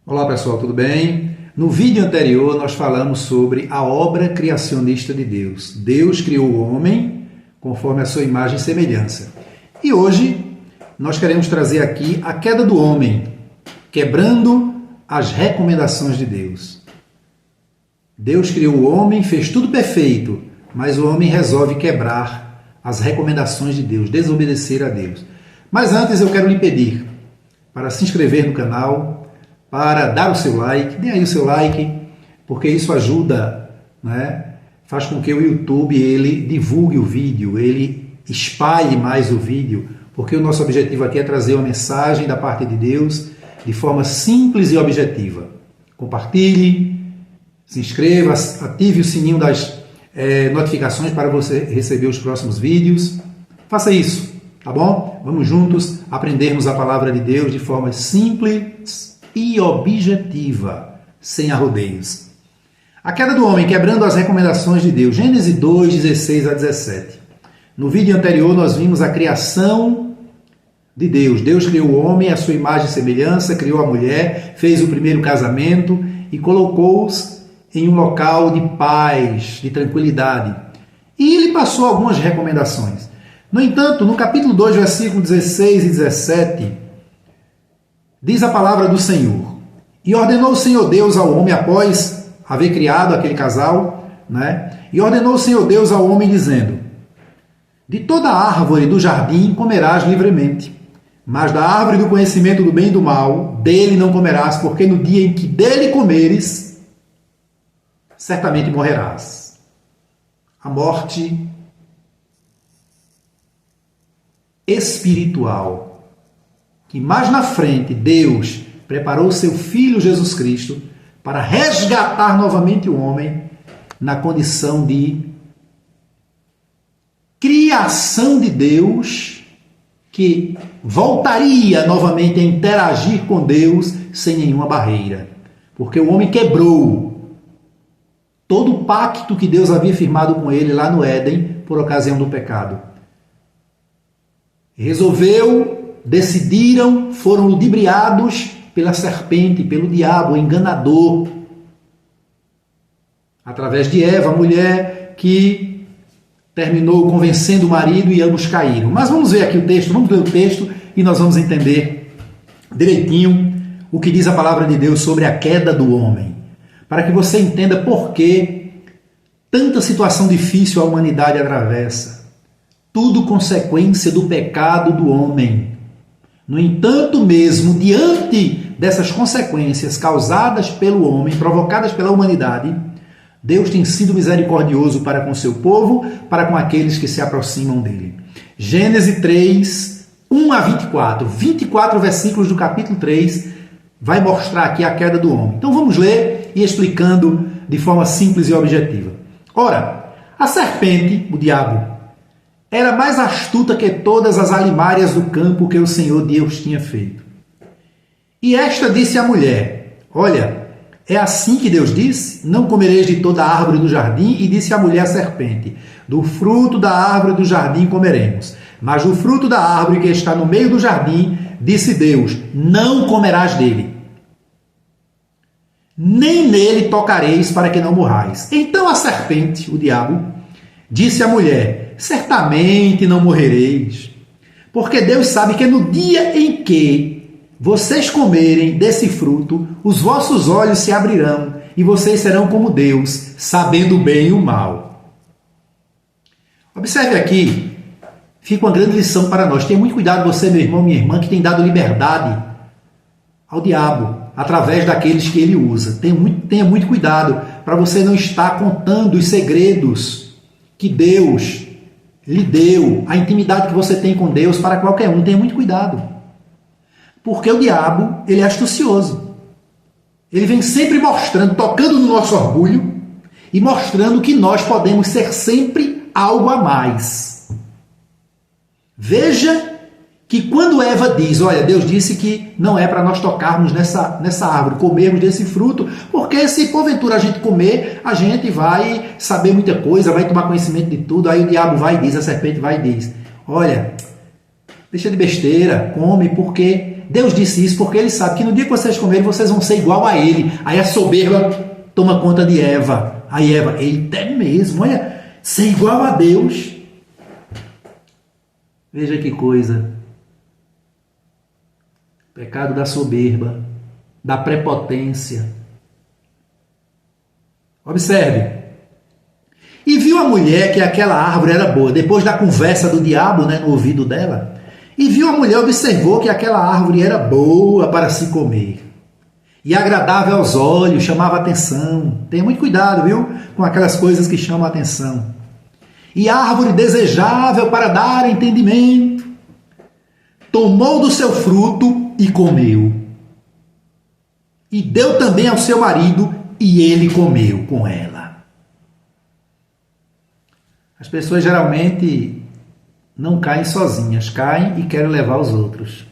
Olá pessoal, tudo bem? No vídeo anterior nós falamos sobre a obra criacionista de Deus. Deus criou o homem conforme a sua imagem e semelhança. E hoje nós queremos trazer aqui a queda do homem, quebrando as recomendações de Deus. Deus criou o homem, fez tudo perfeito, mas o homem resolve quebrar as recomendações de Deus, desobedecer a Deus. Mas antes eu quero lhe pedir para se inscrever no canal, para dar o seu like, dê aí o seu like, porque isso ajuda, né? Faz com que o YouTube ele divulgue o vídeo, ele espalhe mais o vídeo, porque o nosso objetivo aqui é trazer uma mensagem da parte de Deus de forma simples e objetiva. Compartilhe, se inscreva, ative o sininho das notificações para você receber os próximos vídeos. Faça isso, tá bom? Vamos juntos aprendermos a palavra de Deus de forma simples e objetiva, sem arrodeios. A queda do homem, quebrando as recomendações de Deus. Gênesis 2, 16 a 17. No vídeo anterior nós vimos a criação de Deus. Deus criou o homem à sua imagem e semelhança, criou a mulher, fez o primeiro casamento e colocou-os em um local de paz, de tranquilidade. E ele passou algumas recomendações. No entanto, no capítulo 2, versículos 16 e 17, diz a palavra do Senhor: e ordenou o Senhor Deus ao homem, após haver criado aquele casal, né? E ordenou o Senhor Deus ao homem, dizendo: de toda árvore do jardim comerás livremente, mas da árvore do conhecimento do bem e do mal, dele não comerás, porque no dia em que dele comeres, certamente morrerás. A morte espiritual, que mais na frente Deus preparou o seu Filho Jesus Cristo para resgatar novamente o homem na condição de criação de Deus, que voltaria novamente a interagir com Deus sem nenhuma barreira. Porque o homem quebrou todo o pacto que Deus havia firmado com ele lá no Éden por ocasião do pecado. Decidiram, foram ludibriados pela serpente, pelo diabo, o enganador, através de Eva, a mulher que terminou convencendo o marido e ambos caíram. Mas vamos ver aqui o texto, vamos ler o texto e nós vamos entender direitinho o que diz a palavra de Deus sobre a queda do homem, para que você entenda por que tanta situação difícil a humanidade atravessa. Tudo consequência do pecado do homem. No entanto, mesmo diante dessas consequências causadas pelo homem, provocadas pela humanidade, Deus tem sido misericordioso para com seu povo, para com aqueles que se aproximam dele. Gênesis 3, 1 a 24. 24 versículos do capítulo 3 vai mostrar aqui a queda do homem. Então vamos ler e explicando de forma simples e objetiva. Ora, a serpente, o diabo, era mais astuta que todas as alimárias do campo que o Senhor Deus tinha feito. E esta disse à mulher: olha, é assim que Deus disse: não comereis de toda a árvore do jardim. E disse a mulher à serpente: do fruto da árvore do jardim comeremos. Mas do fruto da árvore que está no meio do jardim, disse Deus: não comerás dele, nem nele tocareis, para que não morrais. Então a serpente, o diabo, disse à mulher: certamente não morrereis, porque Deus sabe que no dia em que vocês comerem desse fruto, os vossos olhos se abrirão e vocês serão como Deus, sabendo o bem e o mal. Observe aqui, fica uma grande lição para nós. Tenha muito cuidado você, meu irmão, minha irmã, que tem dado liberdade ao diabo através daqueles que ele usa. Tenha muito cuidado para você não estar contando os segredos que Deus lhe deu, a intimidade que você tem com Deus para qualquer um. Tenha muito cuidado. Porque o diabo, ele é astucioso. Ele vem sempre mostrando, tocando no nosso orgulho e mostrando que nós podemos ser sempre algo a mais. Veja que quando Eva diz: olha, Deus disse que não é para nós tocarmos nessa árvore, comermos desse fruto, porque se porventura a gente comer, a gente vai saber muita coisa, vai tomar conhecimento de tudo. Aí o diabo vai e diz, a serpente vai e diz: olha, deixa de besteira, come, porque Deus disse isso porque Ele sabe que no dia que vocês comerem, vocês vão ser igual a Ele. Aí a soberba toma conta de Eva. Aí Eva, eita, é mesmo, olha, ser igual a Deus. Veja que coisa. Pecado da soberba, da prepotência. Observe. E viu a mulher que aquela árvore era boa, depois da conversa do diabo, no ouvido dela. E viu a mulher, observou que aquela árvore era boa para se comer. E agradável aos olhos, chamava atenção. Tenha muito cuidado, viu? Com aquelas coisas que chamam a atenção. E árvore desejável para dar entendimento. Tomou do seu fruto e comeu. E deu também ao seu marido, e ele comeu com ela. As pessoas geralmente não caem sozinhas, caem e querem levar os outros.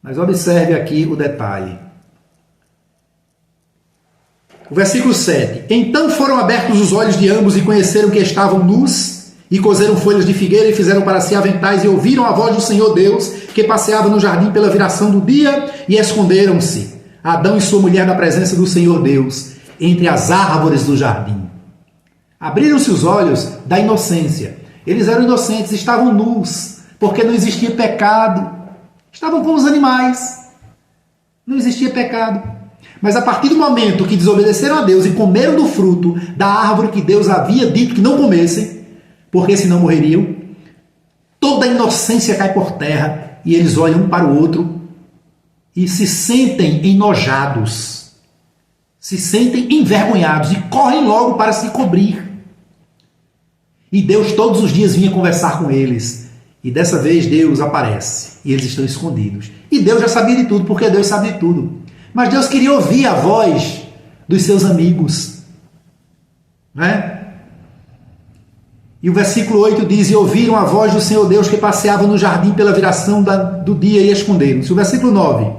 Mas observe aqui o detalhe. O versículo 7. Então foram abertos os olhos de ambos e conheceram que estavam nus, e cozeram folhas de figueira e fizeram para si aventais, e ouviram a voz do Senhor Deus, que passeava no jardim pela viração do dia, e esconderam-se, Adão e sua mulher, da presença do Senhor Deus, entre as árvores do jardim. Abriram-se os olhos da inocência. Eles eram inocentes, estavam nus, porque não existia pecado. Estavam como os animais. Não existia pecado. Mas a partir do momento que desobedeceram a Deus e comeram do fruto da árvore que Deus havia dito que não comessem, porque senão morreriam, toda a inocência cai por terra e eles olham um para o outro e se sentem enojados, se sentem envergonhados e correm logo para se cobrir. E Deus todos os dias vinha conversar com eles. E dessa vez Deus aparece e eles estão escondidos. E Deus já sabia de tudo, porque Deus sabe de tudo. Mas Deus queria ouvir a voz dos seus amigos. E o versículo 8 diz: e ouviram a voz do Senhor Deus que passeava no jardim pela viração do dia e esconderam-se. O versículo 9.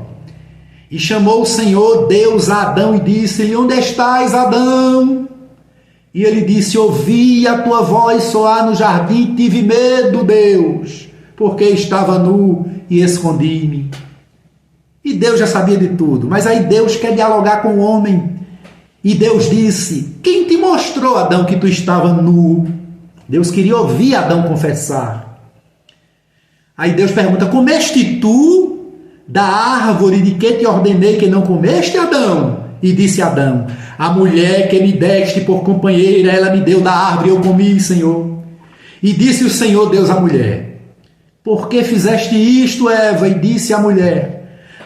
E chamou o Senhor Deus a Adão e disse-lhe: onde estás, Adão? E ele disse: ouvi a tua voz soar no jardim, tive medo, Deus, porque estava nu e escondi-me. E Deus já sabia de tudo, mas aí Deus quer dialogar com o homem. E Deus disse: quem te mostrou, Adão, que tu estava nu? Deus queria ouvir Adão confessar. Aí Deus pergunta: comeste tu da árvore de que te ordenei que não comeste, Adão? E disse Adão: a mulher que me deste por companheira, ela me deu da árvore e eu comi, Senhor. E disse o Senhor Deus à mulher: por que fizeste isto, Eva? E disse a mulher: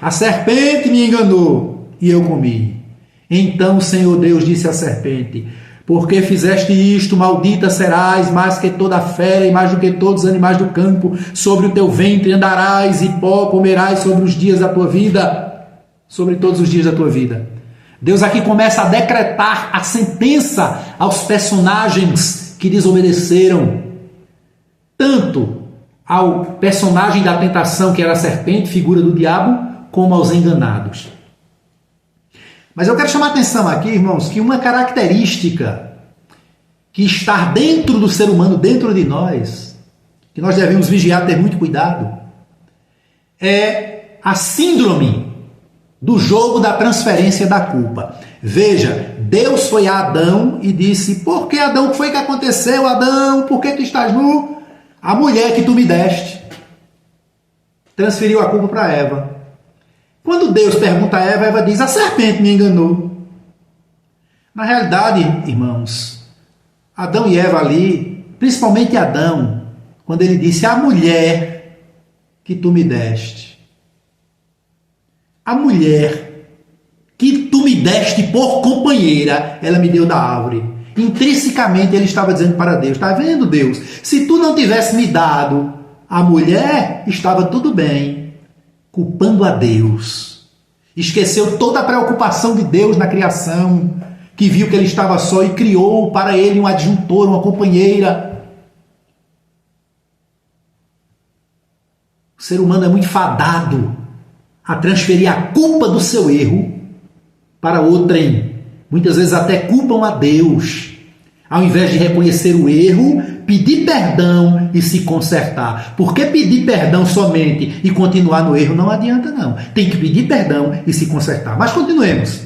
a serpente me enganou e eu comi. Então o Senhor Deus disse à serpente: porque fizeste isto, maldita serás mais que toda fera e mais do que todos os animais do campo. Sobre o teu ventre andarás e pó comerás sobre os dias da tua vida. Sobre todos os dias da tua vida. Deus aqui começa a decretar a sentença aos personagens que desobedeceram. Tanto ao personagem da tentação, que era a serpente, figura do diabo, como aos enganados. Mas eu quero chamar a atenção aqui, irmãos, que uma característica que está dentro do ser humano, dentro de nós, que nós devemos vigiar, ter muito cuidado, é a síndrome do jogo da transferência da culpa. Veja, Deus foi a Adão e disse: por que, Adão, o que foi que aconteceu, Adão? Por que tu estás nu? A mulher que tu me deste. Transferiu a culpa para Eva. Quando Deus pergunta a Eva, Eva diz: a serpente me enganou. Na realidade, irmãos, Adão e Eva ali, principalmente Adão, quando ele disse: a mulher que tu me deste. A mulher que tu me deste por companheira, ela me deu da árvore. Intrinsecamente ele estava dizendo para Deus: está vendo, Deus? Se tu não tivesse me dado a mulher, estava tudo bem. Culpando a Deus. Esqueceu toda a preocupação de Deus na criação, que viu que ele estava só e criou para ele um adjuntor, uma companheira. O ser humano é muito fadado a transferir a culpa do seu erro para outrem. Muitas vezes até culpam a Deus. Ao invés de reconhecer o erro, pedir perdão e se consertar. Porque pedir perdão somente e continuar no erro não adianta, não. Tem que pedir perdão e se consertar. Mas continuemos.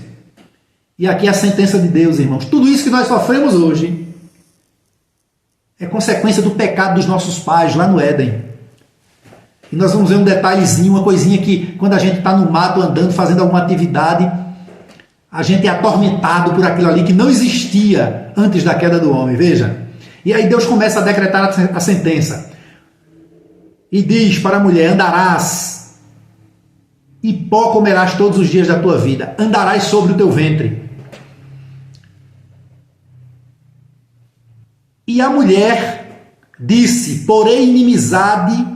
E aqui é a sentença de Deus, irmãos. Tudo isso que nós sofremos hoje é consequência do pecado dos nossos pais lá no Éden. E nós vamos ver um detalhezinho, uma coisinha que quando a gente está no mato andando, fazendo alguma atividade, a gente é atormentado por aquilo ali que não existia antes da queda do homem. Veja. E aí Deus começa a decretar a sentença. E diz para a mulher: andarás, e pó comerás todos os dias da tua vida. Andarás sobre o teu ventre. E a mulher disse: porém inimizade,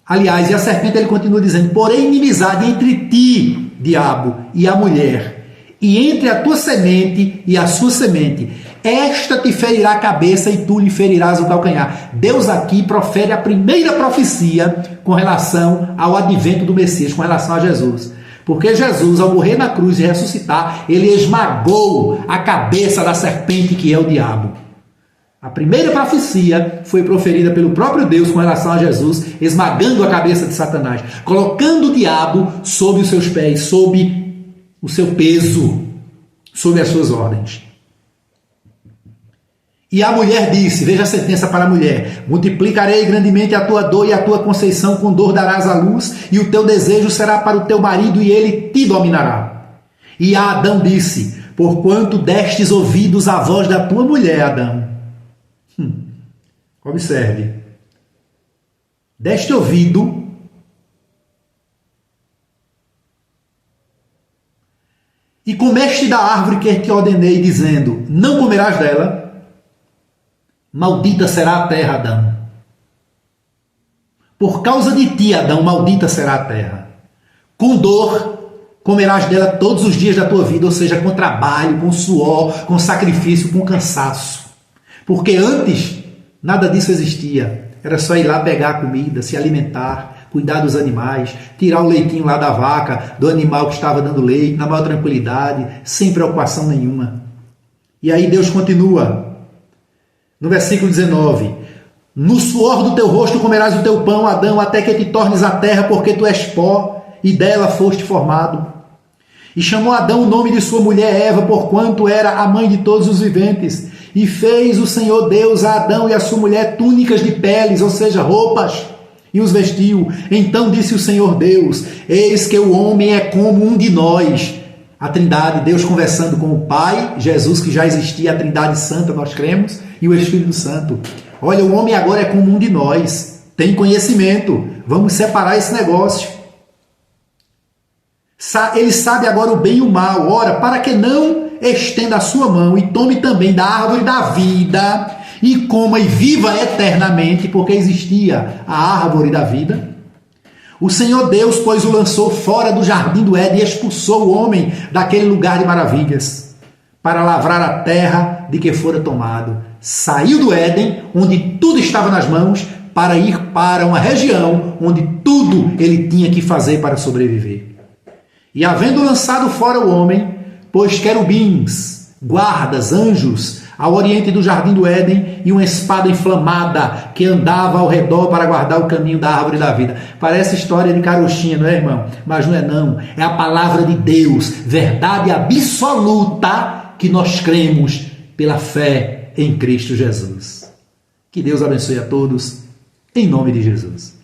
aliás, e a serpente ele continua dizendo: porém inimizade entre ti, diabo, e a mulher, e entre a tua semente e a sua semente. Esta te ferirá a cabeça e tu lhe ferirás o calcanhar. Deus aqui profere a primeira profecia com relação ao advento do Messias, com relação a Jesus. Porque Jesus, ao morrer na cruz e ressuscitar, ele esmagou a cabeça da serpente que é o diabo. A primeira profecia foi proferida pelo próprio Deus com relação a Jesus, esmagando a cabeça de Satanás, colocando o diabo sob os seus pés, sob o seu peso, sob as suas ordens. E a mulher disse, veja a sentença para a mulher: multiplicarei grandemente a tua dor e a tua conceição, com dor darás à luz, e o teu desejo será para o teu marido, e ele te dominará. E a Adão disse: porquanto destes ouvidos à voz da tua mulher, Adão. Observe. Deste ouvido e comeste da árvore que te ordenei, dizendo: não comerás dela. Maldita será a terra, Adão. Por causa de ti, Adão, maldita será a terra. Com dor comerás dela todos os dias da tua vida, ou seja, com trabalho, com suor, com sacrifício, com cansaço. Porque antes nada disso existia. Era só ir lá pegar a comida, se alimentar, cuidar dos animais, tirar o leitinho lá da vaca, do animal que estava dando leite, na maior tranquilidade, sem preocupação nenhuma. E aí Deus continua. No versículo 19, no suor do teu rosto comerás o teu pão, Adão, até que te tornes a terra, porque tu és pó, e dela foste formado. E chamou Adão o nome de sua mulher Eva, porquanto era a mãe de todos os viventes. E fez o Senhor Deus a Adão e a sua mulher túnicas de peles, ou seja, roupas, e os vestiu. Então disse o Senhor Deus: eis que o homem é como um de nós. A Trindade, Deus conversando com o Pai, Jesus que já existia, a Trindade Santa, nós cremos, e o Espírito Santo. Olha, o homem agora é como um de nós, tem conhecimento, vamos separar esse negócio. Ele sabe agora o bem e o mal, ora, para que não estenda a sua mão e tome também da árvore da vida e coma e viva eternamente, porque existia a árvore da vida. O Senhor Deus, pois, o lançou fora do jardim do Éden e expulsou o homem daquele lugar de maravilhas, para lavrar a terra de que fora tomado. Saiu do Éden, onde tudo estava nas mãos, para ir para uma região onde tudo ele tinha que fazer para sobreviver. E havendo lançado fora o homem, pôs querubins, guardas, anjos, ao oriente do jardim do Éden, e uma espada inflamada que andava ao redor para guardar o caminho da árvore da vida. Parece história de carochinha, não é, irmão? Mas não é não. É a palavra de Deus, verdade absoluta que nós cremos pela fé em Cristo Jesus. Que Deus abençoe a todos, em nome de Jesus.